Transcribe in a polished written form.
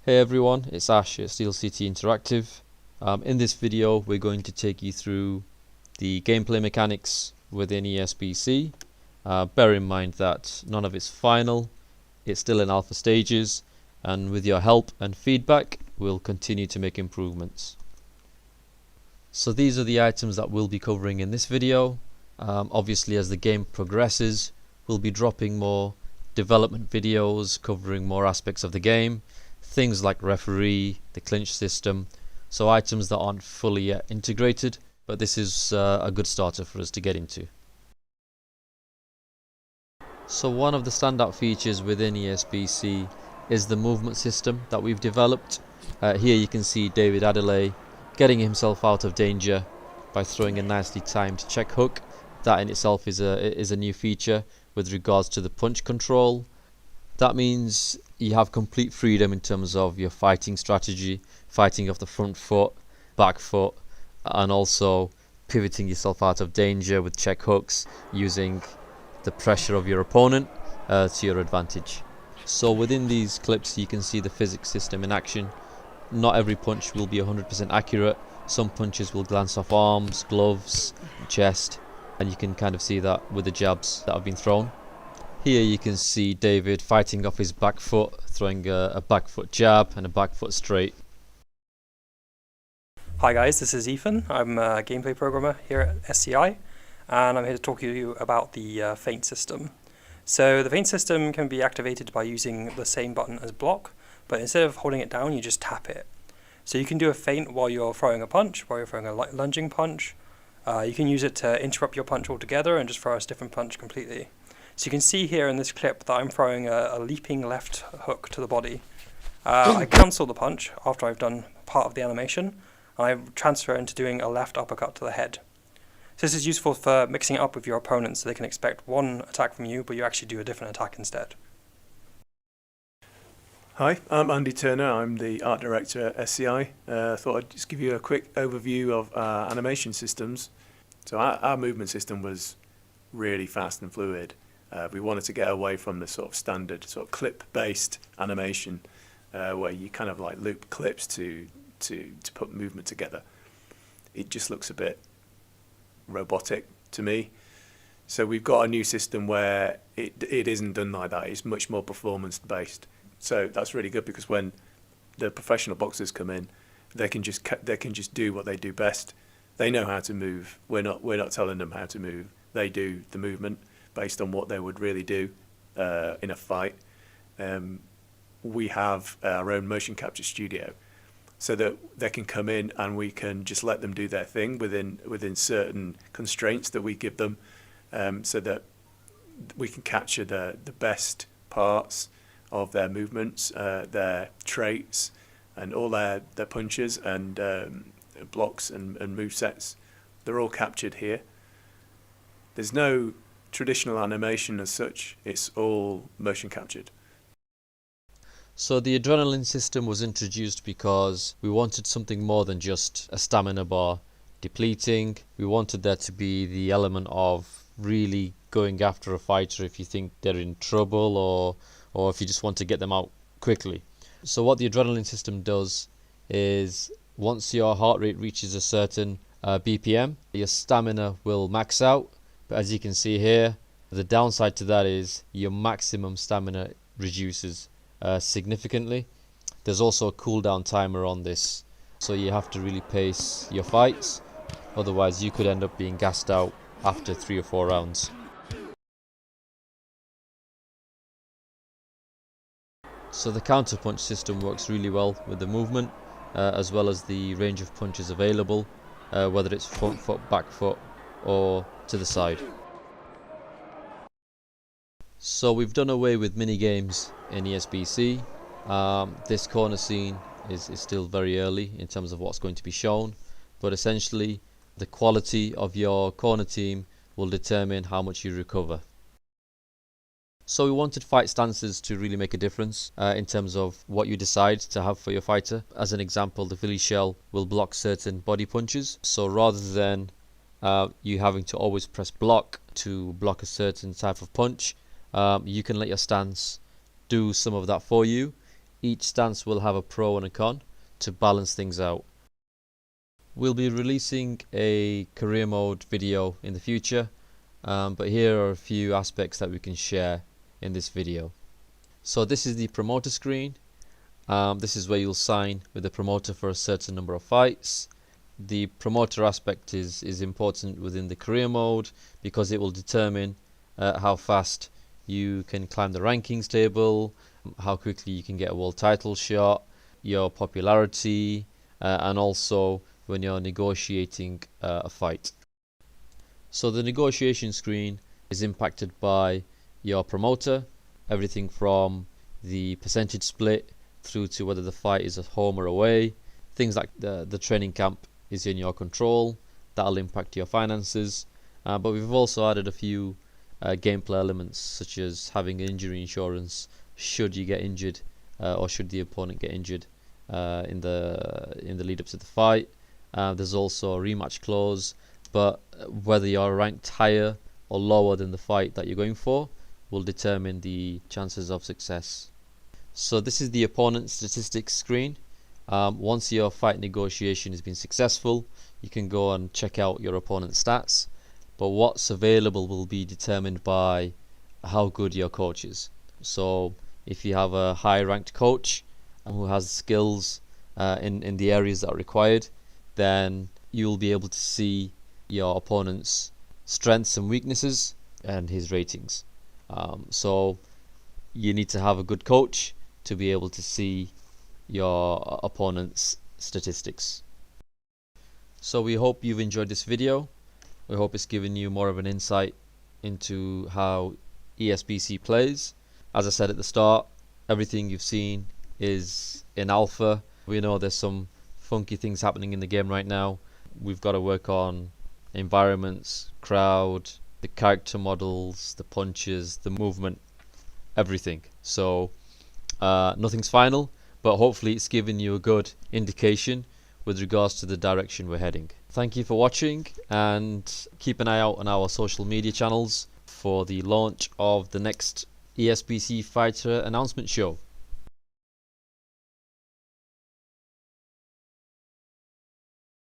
Hey everyone, it's Ash at Steel City Interactive. In this video we're going to take you through the gameplay mechanics within ESBC. Bear in mind that none of it's final, it's still in alpha stages, and with your help and feedback we'll continue to make improvements. So these are the items that we'll be covering in this video. Obviously as the game progresses we'll be dropping more development videos covering more aspects of the game. Things like referee, the clinch system, so items that aren't fully yet integrated, but this is a good starter for us to get into. So one of the standout features within ESBC is the movement system that we've developed. Here you can see David Adelaide getting himself out of danger by throwing a nicely timed check hook. That in itself is a new feature with regards to the punch control. That means you have complete freedom in terms of your fighting strategy, fighting off the front foot, back foot, and also pivoting yourself out of danger with check hooks, using the pressure of your opponent to your advantage. So within these clips you can see the physics system in action. Not every punch will be 100% accurate. Some punches will glance off arms, gloves, chest, and you can kind of see that with the jabs that have been thrown. Here you can see David fighting off his back foot, throwing a back foot jab and a back foot straight. Hi guys, this is Ethan. I'm a gameplay programmer here at SCI, and I'm here to talk to you about the feint system. So the feint system can be activated by using the same button as block, but instead of holding it down you just tap it. So you can do a feint while you're throwing a punch, while you're throwing a lunging punch. You can use it to interrupt your punch altogether and just throw a different punch completely. So you can see here in this clip that I'm throwing a leaping left hook to the body. I cancel the punch after I've done part of the animation, and I transfer into doing a left uppercut to the head. So this is useful for mixing it up with your opponent so they can expect one attack from you, but you actually do a different attack instead. Hi, I'm Andy Turner. I'm the art director at SCI. Thought I'd just give you a quick overview of our animation systems. So our movement system was really fast and fluid. We wanted to get away from the sort of standard sort of clip-based animation where you kind of like loop clips to put movement together. It just looks a bit robotic to me. So we've got a new system where it isn't done like that. It's much more performance-based. So that's really good because when the professional boxers come in, they can just do what they do best. They know how to move. We're not telling them how to move. They do the movement based on what they would really do in a fight. We have our own motion capture studio, so that they can come in and we can just let them do their thing within certain constraints that we give them, so that we can capture the best parts of their movements, their traits, and all their punches and blocks and movesets. They're all captured here. There's no traditional animation as such, it's all motion captured. So the adrenaline system was introduced because we wanted something more than just a stamina bar depleting. We wanted there to be the element of really going after a fighter if you think they're in trouble or if you just want to get them out quickly. So what the adrenaline system does is once your heart rate reaches a certain BPM, your stamina will max out. But as you can see here, the downside to that is your maximum stamina reduces significantly. There's also a cooldown timer on this, so you have to really pace your fights, otherwise you could end up being gassed out after 3 or 4 rounds. So the counter punch system works really well with the movement as well as the range of punches available, whether it's front foot, back foot, or to the side. So we've done away with mini games in ESBC. This corner scene is still very early in terms of what's going to be shown, but essentially the quality of your corner team will determine how much you recover. So we wanted fight stances to really make a difference in terms of what you decide to have for your fighter. As an example, the Philly shell will block certain body punches, so rather than you having to always press block to block a certain type of punch, you can let your stance do some of that for you. Each stance will have a pro and a con to balance things out. We'll be releasing a career mode video in the future, but here are a few aspects that we can share in this video. So this is the promoter screen. This is where you'll sign with the promoter for a certain number of fights. The promoter aspect is important within the career mode because it will determine how fast you can climb the rankings table, how quickly you can get a world title shot, your popularity, and also when you're negotiating a fight. So the negotiation screen is impacted by your promoter, everything from the percentage split through to whether the fight is at home or away. Things like the training camp is in your control. That'll impact your finances. But we've also added a few gameplay elements, such as having injury insurance should you get injured or should the opponent get injured in the lead up to the fight. There's also a rematch clause, but whether you're ranked higher or lower than the fight that you're going for will determine the chances of success. So this is the opponent statistics screen. Once your fight negotiation has been successful, you can go and check out your opponent's stats, but what's available will be determined by how good your coach is. So if you have a high ranked coach who has skills in the areas that are required, then you'll be able to see your opponent's strengths and weaknesses and his ratings. So you need to have a good coach to be able to see your opponent's statistics. So we hope you've enjoyed this video. We hope it's given you more of an insight into how ESBC plays. As I said at the start, everything you've seen is in alpha. We know there's some funky things happening in the game right now. We've got to work on environments, crowd, the character models, the punches, the movement, everything. So nothing's final, but hopefully it's given you a good indication with regards to the direction we're heading. Thank you for watching, and keep an eye out on our social media channels for the launch of the next ESBC fighter announcement show.